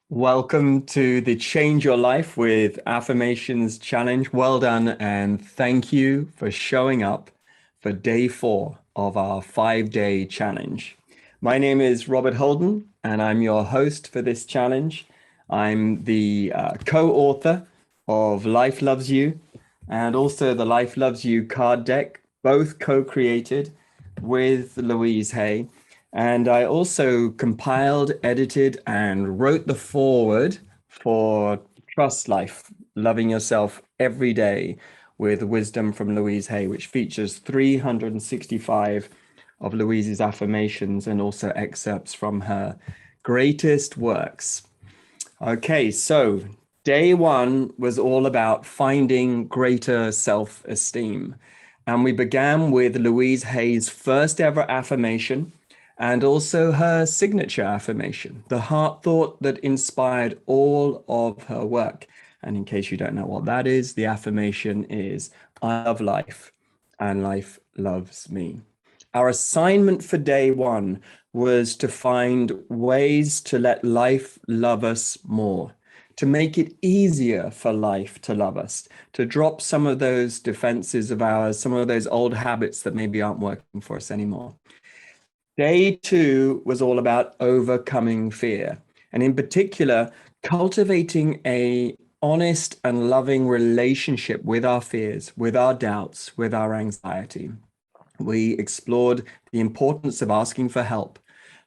Welcome to the Change Your Life with Affirmations Challenge. Well done, and thank you for showing up for day 4 of our 5-day challenge. My name is Robert Holden, and I'm your host for this challenge. I'm the co-author of Life Loves You and also the Life Loves You card deck, both co-created with Louise Hay. And I also compiled, edited, and wrote the foreword for Trust Life, Loving Yourself Every Day with Wisdom from Louise Hay, which features 365 of Louise's affirmations and also excerpts from her greatest works. Okay, so day 1 was all about finding greater self-esteem. And we began with Louise Hay's first ever affirmation and also her signature affirmation, the heart thought that inspired all of her work. And in case you don't know what that is, the affirmation is, I love life and life loves me. Our assignment for day 1 was to find ways to let life love us more, to make it easier for life to love us, to drop some of those defenses of ours, some of those old habits that maybe aren't working for us anymore. Day 2 was all about overcoming fear, and in particular, cultivating a honest and loving relationship with our fears, with our doubts, with our anxiety. We explored the importance of asking for help,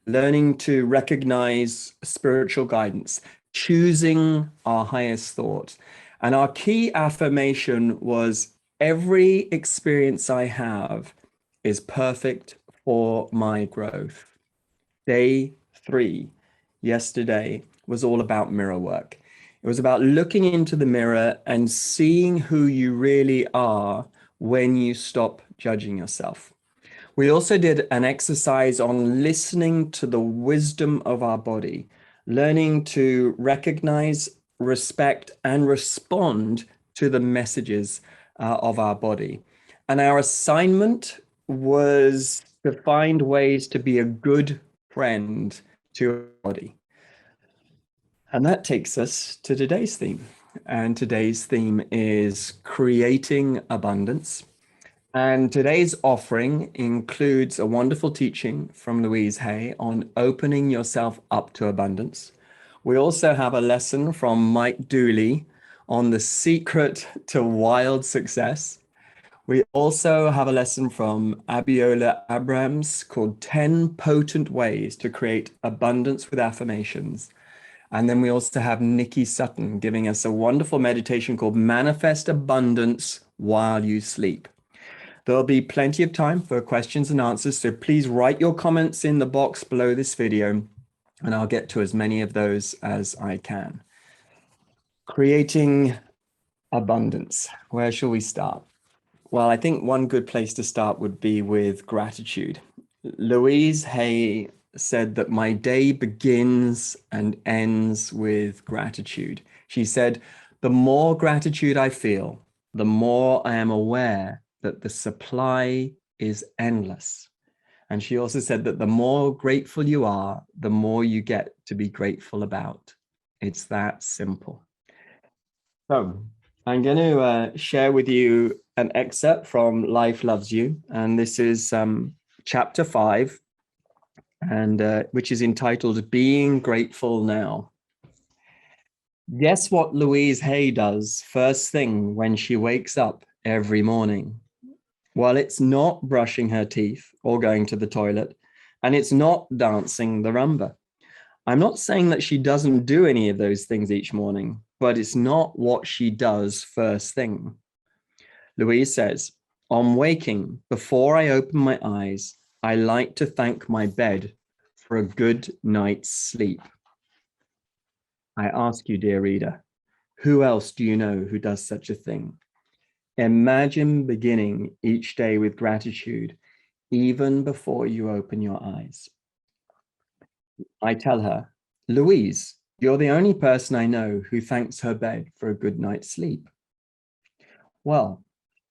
learning to recognize spiritual guidance, choosing our highest thought. And our key affirmation was every experience I have is perfect for my growth. Day 3, yesterday, was all about mirror work. It was about looking into the mirror and seeing who you really are when you stop judging yourself. We also did an exercise on listening to the wisdom of our body, learning to recognize, respect, and respond to the messages of our body. And our assignment was to find ways to be a good friend to our body. And that takes us to today's theme. And today's theme is creating abundance. And today's offering includes a wonderful teaching from Louise Hay on opening yourself up to abundance. We also have a lesson from Mike Dooley on the secret to wild success. We also have a lesson from Abiola Abrams called 10 Potent Ways to Create Abundance with Affirmations. And then we also have Nikki Sutton giving us a wonderful meditation called Manifest Abundance While You Sleep. There'll be plenty of time for questions and answers, so please write your comments in the box below this video, and I'll get to as many of those as I can. Creating abundance. Where shall we start? Well, I think one good place to start would be with gratitude. Louise Hay said that my day begins and ends with gratitude. She said, the more gratitude I feel, the more I am aware that the supply is endless. And she also said that the more grateful you are, the more you get to be grateful about. It's that simple. So I'm going to share with you an excerpt from Life Loves You. And this is chapter 5, and which is entitled Being Grateful Now. Guess what Louise Hay does first thing when she wakes up every morning? Well, it's not brushing her teeth or going to the toilet, and it's not dancing the rumba. I'm not saying that she doesn't do any of those things each morning, but it's not what she does first thing. Louise says, on waking, before I open my eyes, I like to thank my bed for a good night's sleep. I ask you, dear reader, who else do you know who does such a thing? Imagine beginning each day with gratitude, even before you open your eyes. I tell her, Louise, you're the only person I know who thanks her bed for a good night's sleep. Well,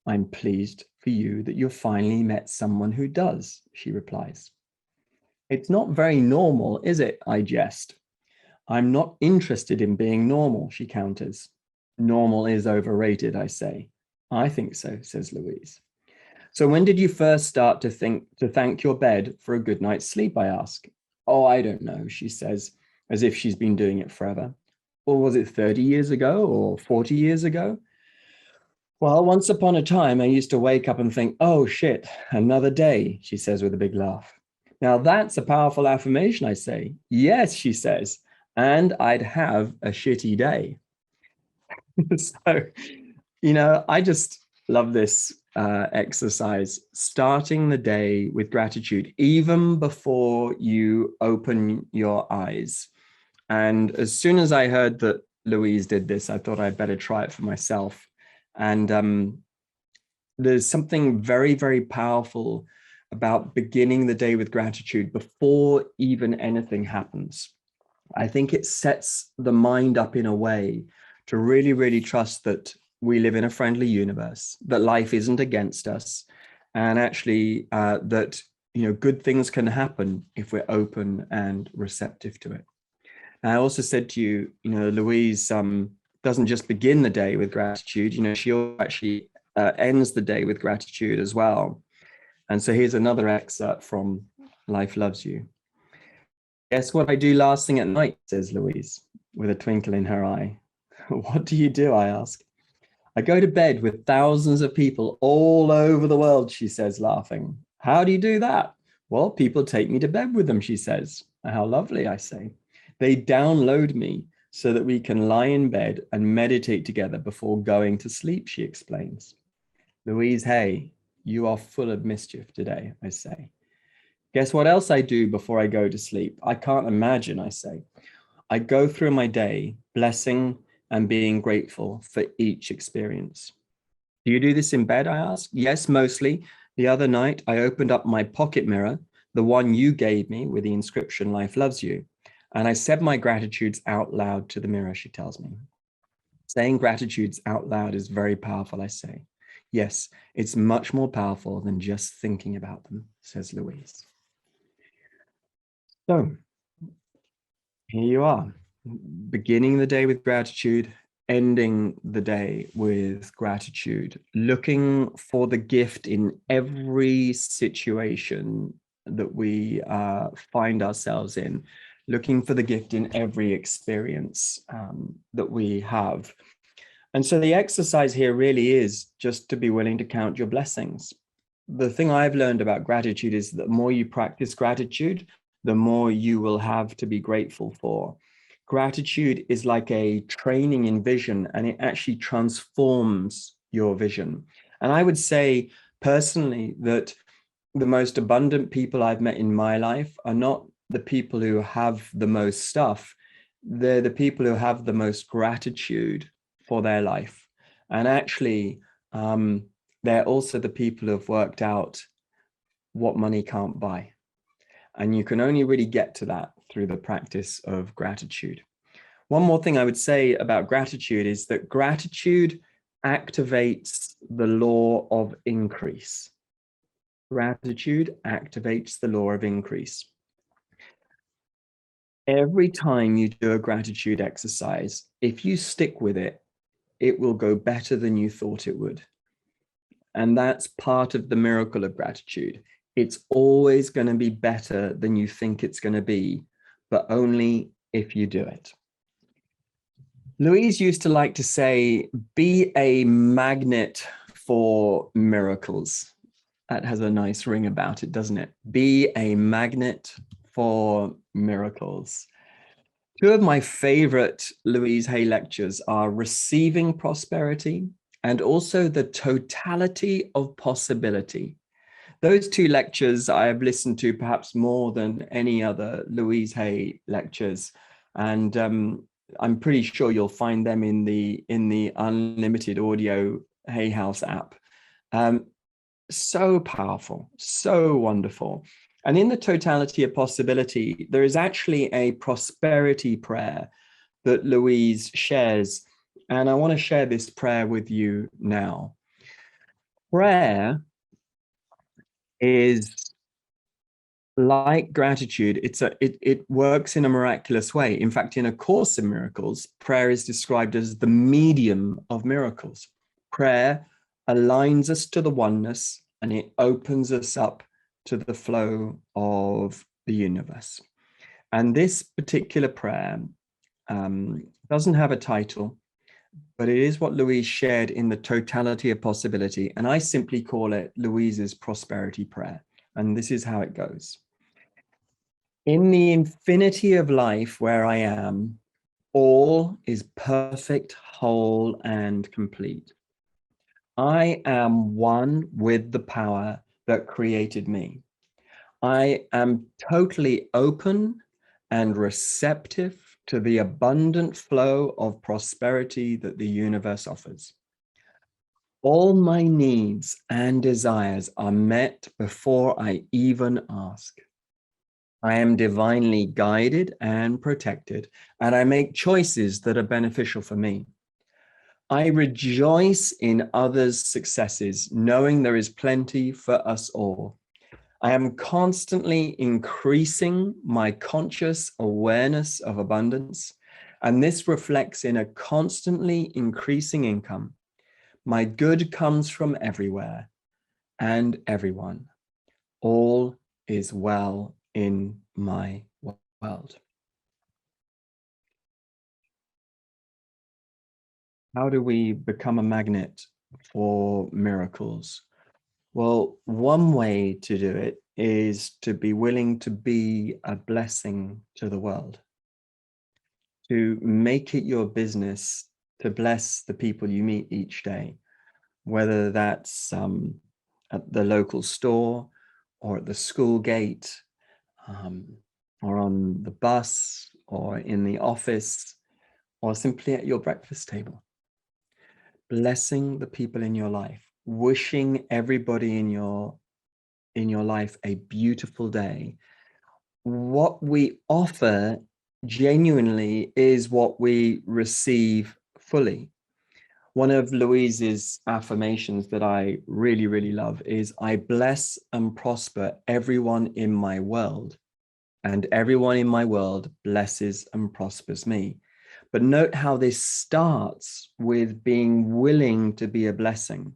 I'm pleased for you that you've finally met someone who does, she replies. It's not very normal, is it? I jest. I'm not interested in being normal, she counters. Normal is overrated, I say. I think so, says Louise. So when did you first start to thank your bed for a good night's sleep, I ask. Oh, I don't know, she says, as if she's been doing it forever. Or was it 30 years ago or 40 years ago? Well, once upon a time, I used to wake up and think, oh shit, another day, she says with a big laugh. Now that's a powerful affirmation, I say. Yes, she says, and I'd have a shitty day. So, I just love this exercise, starting the day with gratitude, even before you open your eyes. And as soon as I heard that Louise did this, I thought I'd better try it for myself. And there's something very, very powerful about beginning the day with gratitude before even anything happens. I think it sets the mind up in a way to really, really trust that we live in a friendly universe, that life isn't against us, and actually that good things can happen if we're open and receptive to it. And I also said to you, Louise doesn't just begin the day with gratitude. She actually ends the day with gratitude as well. And so here's another excerpt from Life Loves You. Guess what I do last thing at night, says Louise, with a twinkle in her eye. What do you do, I ask. I go to bed with thousands of people all over the world, she says, laughing. How do you do that? Well, people take me to bed with them, she says. How lovely, I say. They download me so that we can lie in bed and meditate together before going to sleep, she explains. Louise, hey, you are full of mischief today, I say. Guess what else I do before I go to sleep? I can't imagine, I say. I go through my day blessing and being grateful for each experience. Do you do this in bed, I ask? Yes, mostly. The other night, I opened up my pocket mirror, the one you gave me with the inscription, Life Loves You, and I said my gratitudes out loud to the mirror, she tells me. Saying gratitudes out loud is very powerful, I say. Yes, it's much more powerful than just thinking about them, says Louise. So here you are, beginning the day with gratitude, ending the day with gratitude, looking for the gift in every situation that we find ourselves in, looking for the gift in every experience that we have. And so the exercise here really is just to be willing to count your blessings. The thing I've learned about gratitude is that the more you practice gratitude, the more you will have to be grateful for. Gratitude is like a training in vision, and it actually transforms your vision. And I would say personally that the most abundant people I've met in my life are not the people who have the most stuff. They're the people who have the most gratitude for their life. And actually, they're also the people who have worked out what money can't buy. And you can only really get to that through the practice of gratitude. One more thing I would say about gratitude is that gratitude activates the law of increase. Gratitude activates the law of increase. Every time you do a gratitude exercise, if you stick with it, it will go better than you thought it would. And that's part of the miracle of gratitude. It's always going to be better than you think it's going to be, but only if you do it. Louise used to like to say, be a magnet for miracles. That has a nice ring about it, doesn't it? Be a magnet for miracles. Two of my favorite Louise Hay lectures are Receiving Prosperity and also The Totality of Possibility. Those two lectures I have listened to perhaps more than any other Louise Hay lectures. And I'm pretty sure you'll find them in the unlimited audio Hay House app. So powerful, so wonderful. And in the totality of possibility, there is actually a prosperity prayer that Louise shares. And I want to share this prayer with you now. Prayer is like gratitude, it works in a miraculous way. In fact, in A Course in Miracles, prayer is described as the medium of miracles. Prayer aligns us to the oneness and it opens us up to the flow of the universe. And this particular prayer doesn't have a title, but it is what Louise shared in the Totality of Possibility. And I simply call it Louise's Prosperity Prayer. And this is how it goes. In the infinity of life where I am, all is perfect, whole, and complete. I am one with the power that created me. I am totally open and receptive to the abundant flow of prosperity that the universe offers. All my needs and desires are met before I even ask. I am divinely guided and protected, and I make choices that are beneficial for me. I rejoice in others' successes, knowing there is plenty for us all. I am constantly increasing my conscious awareness of abundance, and this reflects in a constantly increasing income. My good comes from everywhere and everyone. All is well in my world. How do we become a magnet for miracles? Well, one way to do it is to be willing to be a blessing to the world, to make it your business to bless the people you meet each day, whether that's at the local store or at the school gate, or on the bus or in the office, or simply at your breakfast table. Blessing the people in your life, wishing everybody in your life a beautiful day. What we offer genuinely is what we receive fully. One of Louise's affirmations that I really, really love is, I bless and prosper everyone in my world, and everyone in my world blesses and prospers me. But note how this starts with being willing to be a blessing.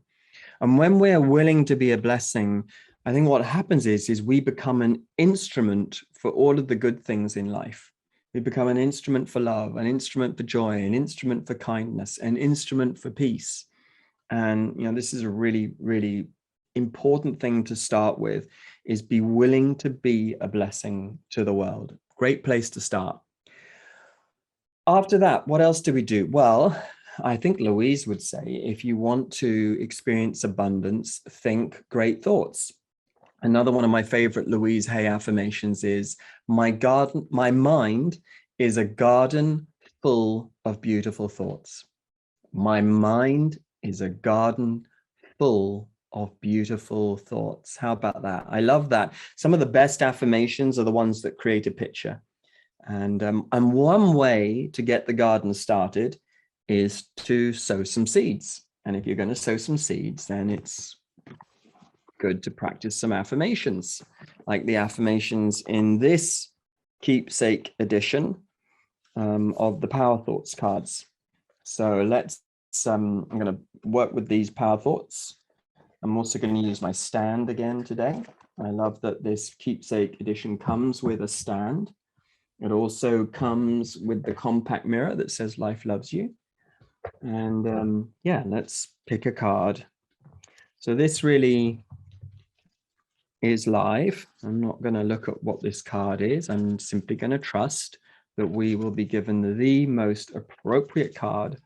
And when we're willing to be a blessing, I think what happens is we become an instrument for all of the good things in life. We become an instrument for love, an instrument for joy, an instrument for kindness, an instrument for peace. And, this is a really, really important thing to start with, is be willing to be a blessing to the world. Great place to start. After that, what else do we do? Well, I think Louise would say, if you want to experience abundance, think great thoughts. Another one of my favorite Louise Hay affirmations is, my mind is a garden full of beautiful thoughts. My mind is a garden full of beautiful thoughts. How about that? I love that. Some of the best affirmations are the ones that create a picture. And one way to get the garden started is to sow some seeds. And if you're going to sow some seeds, then it's good to practice some affirmations, like the affirmations in this keepsake edition of the Power Thoughts cards. So I'm going to work with these Power Thoughts. I'm also going to use my stand again today. I love that this keepsake edition comes with a stand. It also comes with the compact mirror that says life loves you. And let's pick a card. So this really is live. I'm not going to look at what this card is. I'm simply going to trust that we will be given the most appropriate card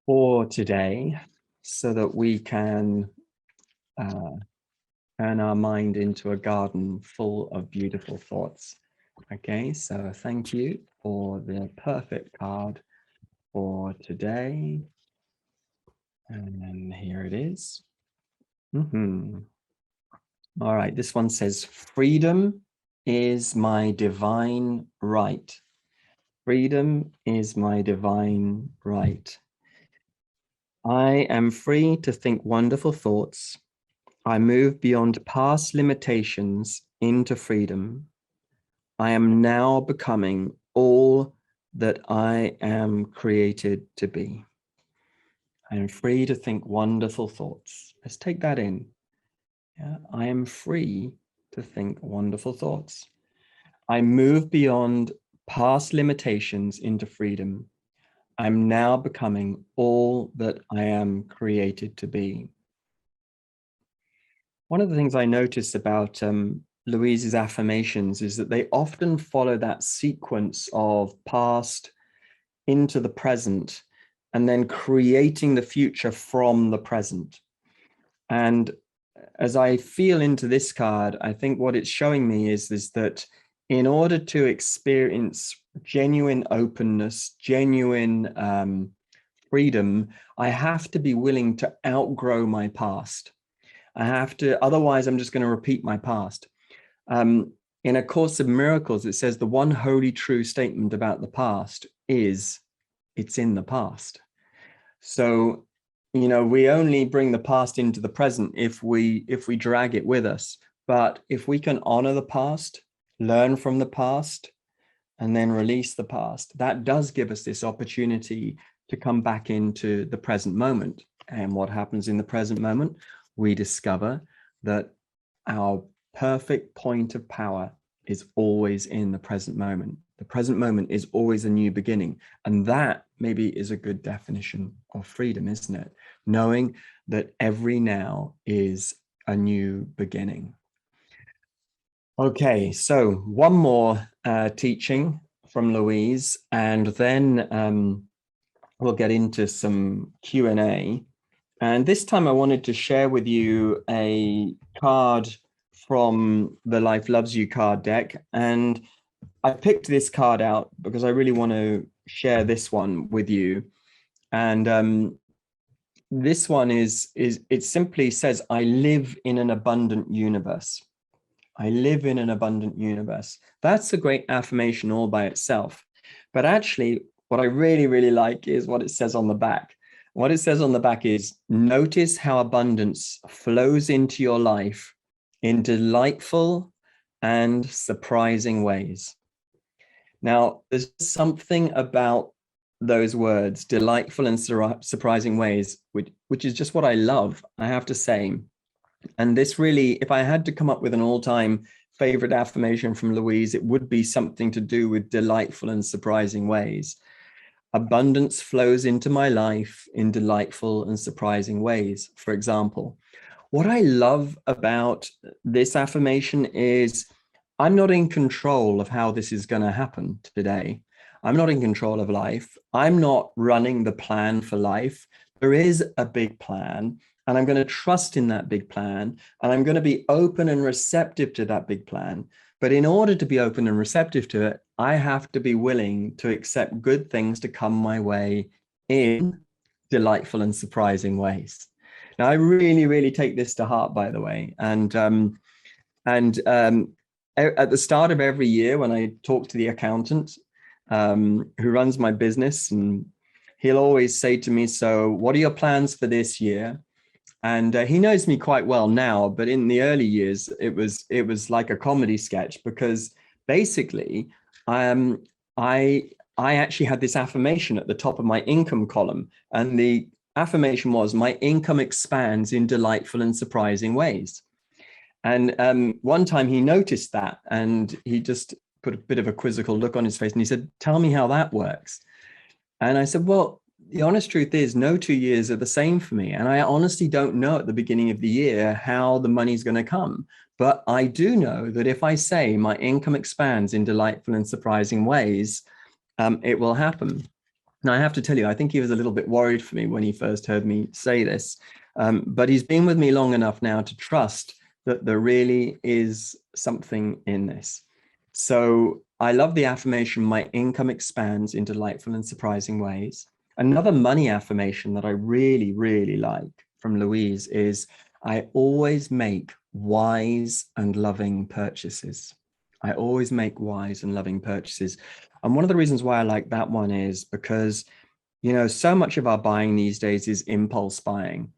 for today, so that we can turn our mind into a garden full of beautiful thoughts. Okay, so thank you for the perfect card for today. And here it is. All right, this one says, freedom is my divine right. Freedom is my divine right. I am free to think wonderful thoughts. I move beyond past limitations into freedom. I am now becoming all that I am created to be. I am free to think wonderful thoughts. Let's take that in. Yeah, I am free to think wonderful thoughts. I move beyond past limitations into freedom. I'm now becoming all that I am created to be. One of the things I notice about Louise's affirmations is that they often follow that sequence of past into the present and then creating the future from the present. And as I feel into this card, I think what it's showing me is that in order to experience genuine openness, genuine freedom, I have to be willing to outgrow my past. I have to, otherwise I'm just going to repeat my past. In A Course of Miracles, it says the one holy true statement about the past is it's in the past. So, you know, we only bring the past into the present if we drag it with us. But if we can honor the past, learn from the past, and then release the past, that does give us this opportunity to come back into the present moment. And what happens in the present moment? We discover that our perfect point of power is always in the present moment. The present moment is always a new beginning. And that maybe is a good definition of freedom, isn't it? Knowing that every now is a new beginning. Okay, so one more teaching from Louise, and then we'll get into some Q&A. And this time I wanted to share with you a card from the Life Loves You card deck. And I picked this card out because I really want to share this one with you. And this one is it simply says, I live in an abundant universe. I live in an abundant universe. That's a great affirmation all by itself. But actually, what I really, really like is what it says on the back. What it says on the back is, notice how abundance flows into your life in delightful and surprising ways. Now, there's something about those words, delightful and surprising ways, which is just what I love, I have to say. And this really, if I had to come up with an all-time favorite affirmation from Louise, it would be something to do with delightful and surprising ways. Abundance flows into my life in delightful and surprising ways. For example, what I love about this affirmation is I'm not in control of how this is going to happen today. I'm not in control of life. I'm not running the plan for life. There is a big plan, and I'm going to trust in that big plan, and I'm going to be open and receptive to that big plan. But in order to be open and receptive to it, I have to be willing to accept good things to come my way in delightful and surprising ways. Now, I really, really take this to heart, by the way. And at the start of every year, when I talk to the accountant who runs my business, and he'll always say to me, so what are your plans for this year? And he knows me quite well now, but in the early years, it was like a comedy sketch, because basically, I actually had this affirmation at the top of my income column, and the affirmation was, my income expands in delightful and surprising ways. And one time he noticed that, and he just put a bit of a quizzical look on his face, and he said, tell me how that works. And I said, well, the honest truth is no 2 years are the same for me. And I honestly don't know at the beginning of the year how the money's going to come. But I do know that if I say my income expands in delightful and surprising ways, it will happen. Now, I have to tell you, I think he was a little bit worried for me when he first heard me say this. But he's been with me long enough now to trust that there really is something in this. So I love the affirmation, my income expands in delightful and surprising ways. Another money affirmation that I really, really like from Louise is, I always make wise and loving purchases. I always make wise and loving purchases. And one of the reasons why I like that one is because, you know, so much of our buying these days is impulse buying.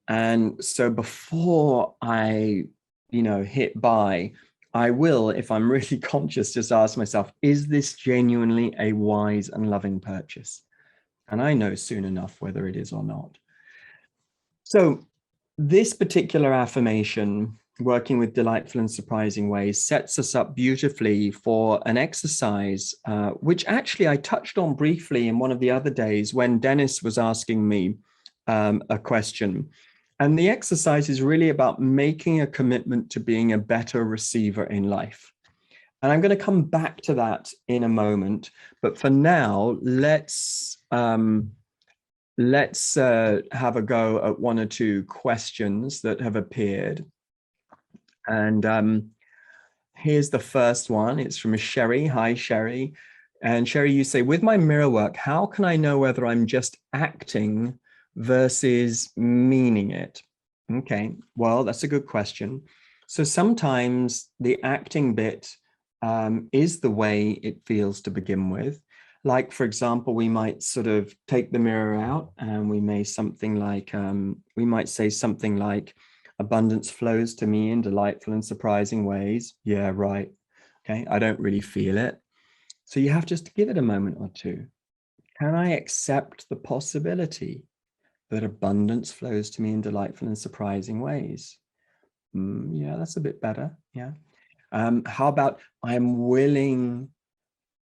And so before I, hit buy, I will, if I'm really conscious, just ask myself, is this genuinely a wise and loving purchase? And I know soon enough whether it is or not. So this particular affirmation, working with delightful and surprising ways, sets us up beautifully for an exercise, which actually I touched on briefly in one of the other days when Dennis was asking me a question. And the exercise is really about making a commitment to being a better receiver in life. And I'm going to come back to that in a moment. But for now, let's have a go at one or two questions that have appeared. And here's the first one. It's from Sherry. Hi, Sherry. And Sherry, you say, with my mirror work, how can I know whether I'm just acting versus meaning it? Okay, well, that's a good question. So sometimes the acting bit is the way it feels to begin with. Like, for example, we might sort of take the mirror out and we may something like, we might say something like, abundance flows to me in delightful and surprising ways. Yeah, right. Okay, I don't really feel it. So you have just to give it a moment or two. Can I accept the possibility that abundance flows to me in delightful and surprising ways? Yeah, that's a bit better. Yeah. How about I'm willing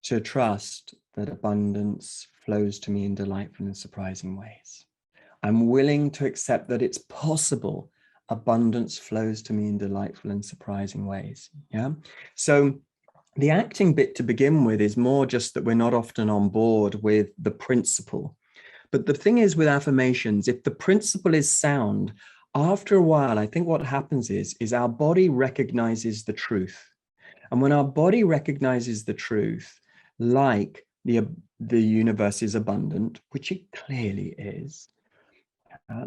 to trust that abundance flows to me in delightful and surprising ways. I'm willing to accept that it's possible abundance flows to me in delightful and surprising ways. Yeah. So the acting bit to begin with is more just that we're not often on board with the principle. But the thing is with affirmations, if the principle is sound, after a while, I think what happens is our body recognizes the truth. And when our body recognizes the truth, like the universe is abundant, which it clearly is,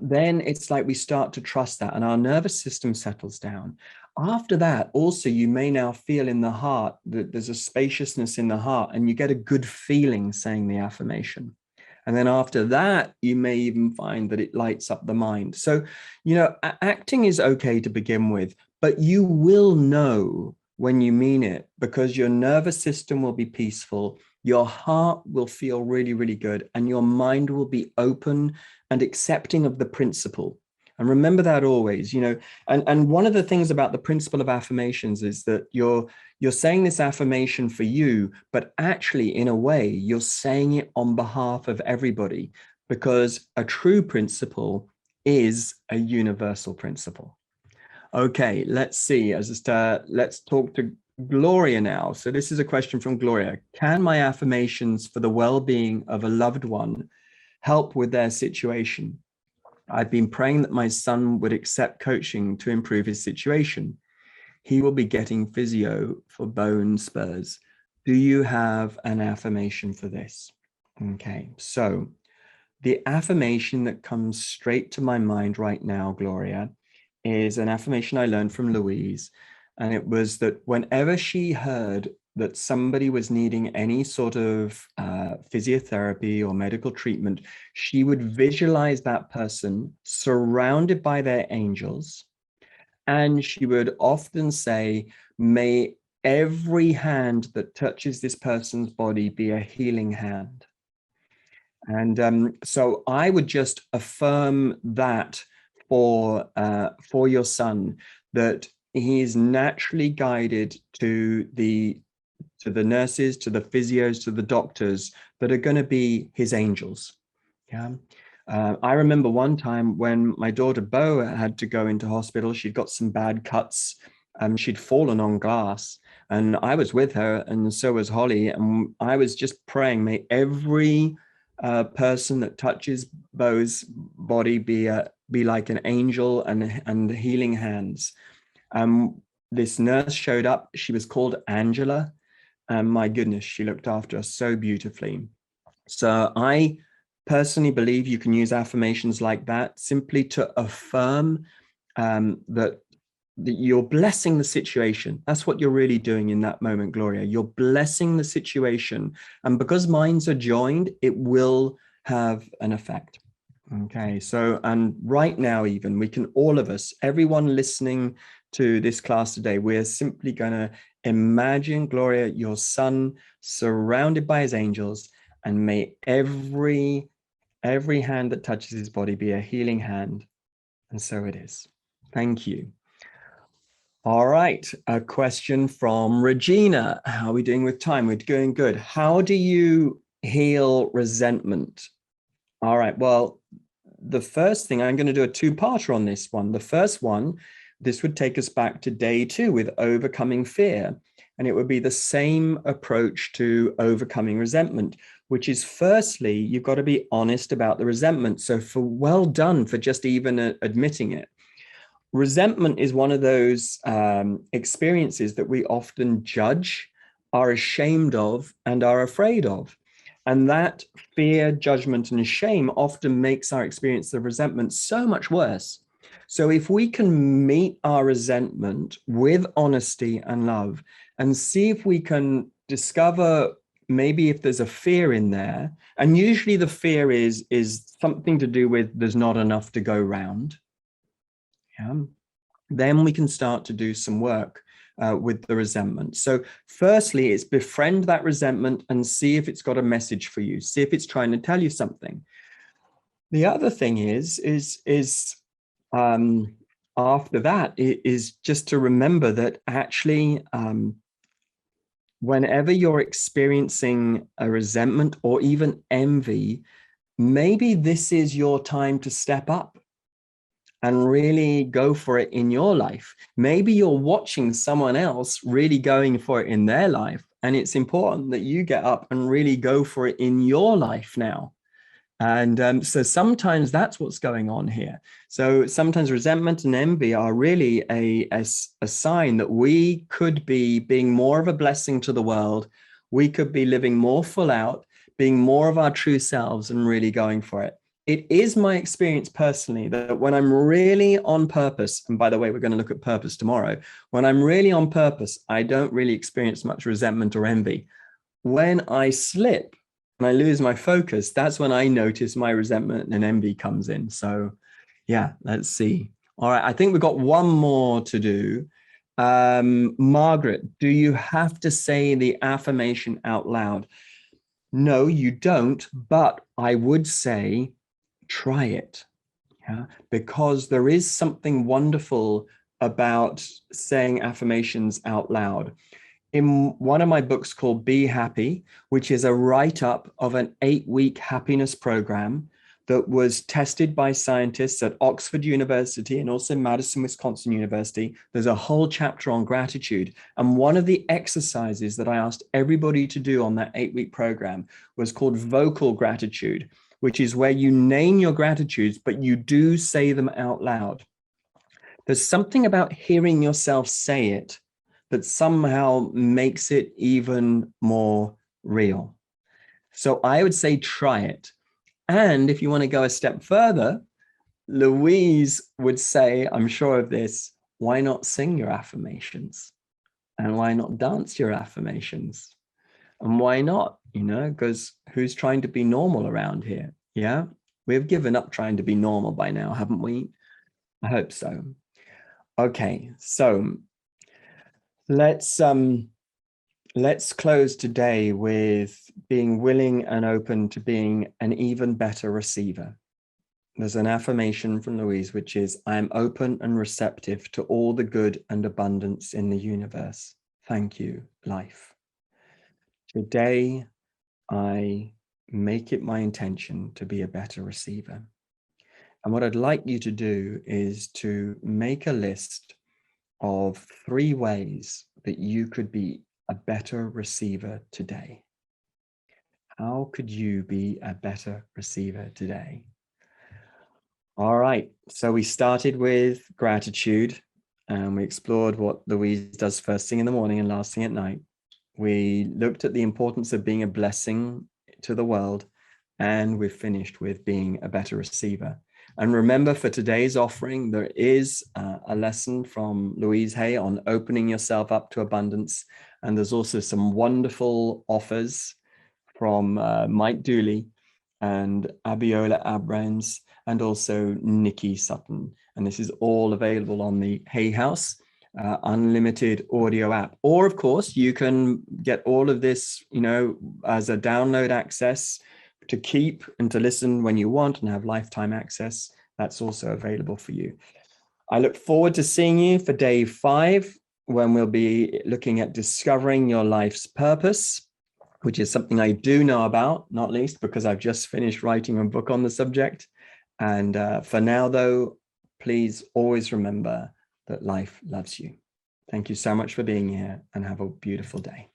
then it's like we start to trust that and our nervous system settles down. After that, also, you may now feel in the heart that there's a spaciousness in the heart and you get a good feeling saying the affirmation. And then after that, you may even find that it lights up the mind. So, you know, acting is okay to begin with, but you will know when you mean it because your nervous system will be peaceful, your heart will feel really, really good, and your mind will be open and accepting of the principle. And remember that always, you know, and one of the things about the principle of affirmations is that you're saying this affirmation for you, but actually in a way you're saying it on behalf of everybody because a true principle is a universal principle. Okay, let's see. Let's talk to Gloria now. So this is a question from Gloria. Can my affirmations for the well-being of a loved one help with their situation? I've been praying that my son would accept coaching to improve his situation. He will be getting physio for bone spurs. Do you have an affirmation for this? Okay, so the affirmation that comes straight to my mind right now, Gloria, is an affirmation I learned from Louise. And it was that whenever she heard that somebody was needing any sort of physiotherapy or medical treatment, she would visualize that person surrounded by their angels. And she would often say, may every hand that touches this person's body be a healing hand. And so I would just affirm that for your son, that he is naturally guided to the nurses, to the physios, to the doctors that are going to be his angels. Yeah. I remember one time when my daughter Bo had to go into hospital. She'd got some bad cuts. She'd fallen on glass, and I was with her, and so was Holly. And I was just praying, may every person that touches Bo's body be like an angel and healing hands. This nurse showed up. She was called Angela. And my goodness, she looked after us so beautifully. So I personally believe you can use affirmations like that simply to affirm that you're blessing the situation. That's what you're really doing in that moment, Gloria. You're blessing the situation. And because minds are joined, it will have an effect. Okay, so, and right now, even we can, all of us, everyone listening to this class today, we're simply going to imagine, Gloria, your son surrounded by his angels, and may every hand that touches his body be a healing hand. And so it is. Thank you. All right, a question from Regina. How are we doing with time? We're doing good. How do you heal resentment? All right, well, the first thing, I'm going to do a two-parter on this one. The first one, this would take us back to day 2 with overcoming fear. And it would be the same approach to overcoming resentment, which is firstly, you've got to be honest about the resentment. So well done for just even admitting it. Resentment is one of those experiences that we often judge, are ashamed of, and are afraid of. And that fear, judgment, and shame often makes our experience of resentment so much worse. So if we can meet our resentment with honesty and love and see if we can discover maybe if there's a fear in there, and usually the fear is something to do with there's not enough to go round. Yeah. Then we can start to do some work with the resentment. So firstly, it's befriend that resentment and see if it's got a message for you. See if it's trying to tell you something. The other thing is after that is just to remember that actually, whenever you're experiencing a resentment or even envy, maybe this is your time to step up and really go for it in your life. Maybe you're watching someone else really going for it in their life, and it's important that you get up and really go for it in your life now. And so sometimes that's what's going on here. So sometimes resentment and envy are really a sign that we could be being more of a blessing to the world. We could be living more full out, being more of our true selves and really going for it. It is my experience personally that when I'm really on purpose, and by the way, we're going to look at purpose tomorrow, when I'm really on purpose, I don't really experience much resentment or envy. When I slip and I lose my focus, that's when I notice my resentment and envy comes in. So yeah, let's see. All right, I think we've got one more to do. Margaret, do you have to say the affirmation out loud? No, you don't, but I would say try it. Yeah, because there is something wonderful about saying affirmations out loud. In one of my books called Be Happy, which is a write-up of an 8-week happiness program that was tested by scientists at Oxford University and also Madison, Wisconsin University, there's a whole chapter on gratitude. And one of the exercises that I asked everybody to do on that 8-week program was called vocal gratitude, which is where you name your gratitudes, but you do say them out loud. There's something about hearing yourself say it that somehow makes it even more real. So I would say try it. And if you want to go a step further, Louise would say, I'm sure of this, why not sing your affirmations? And why not dance your affirmations? And why not? You know, because who's trying to be normal around here? Yeah, we've given up trying to be normal by now, haven't we? I hope so. Okay, so let's close today with being willing and open to being an even better receiver. There's an affirmation from Louise, which is, I'm open and receptive to all the good and abundance in the universe. Thank you, life. Today, I make it my intention to be a better receiver. And what I'd like you to do is to make a list of 3 ways that you could be a better receiver today. How could you be a better receiver today? All right, so we started with gratitude and we explored what Louise does first thing in the morning and last thing at night. We looked at the importance of being a blessing to the world, and we've finished with being a better receiver. And remember, for today's offering, there is a lesson from Louise Hay on opening yourself up to abundance. And there's also some wonderful offers from Mike Dooley and Abiola Abrams, and also Nikki Sutton. And this is all available on the Hay House unlimited audio app. Or of course, you can get all of this, as a download access to keep and to listen when you want and have lifetime access. That's also available for you. I look forward to seeing you for day 5, when we'll be looking at discovering your life's purpose, which is something I do know about, not least because I've just finished writing a book on the subject. And for now, though, please always remember that life loves you. Thank you so much for being here, and have a beautiful day.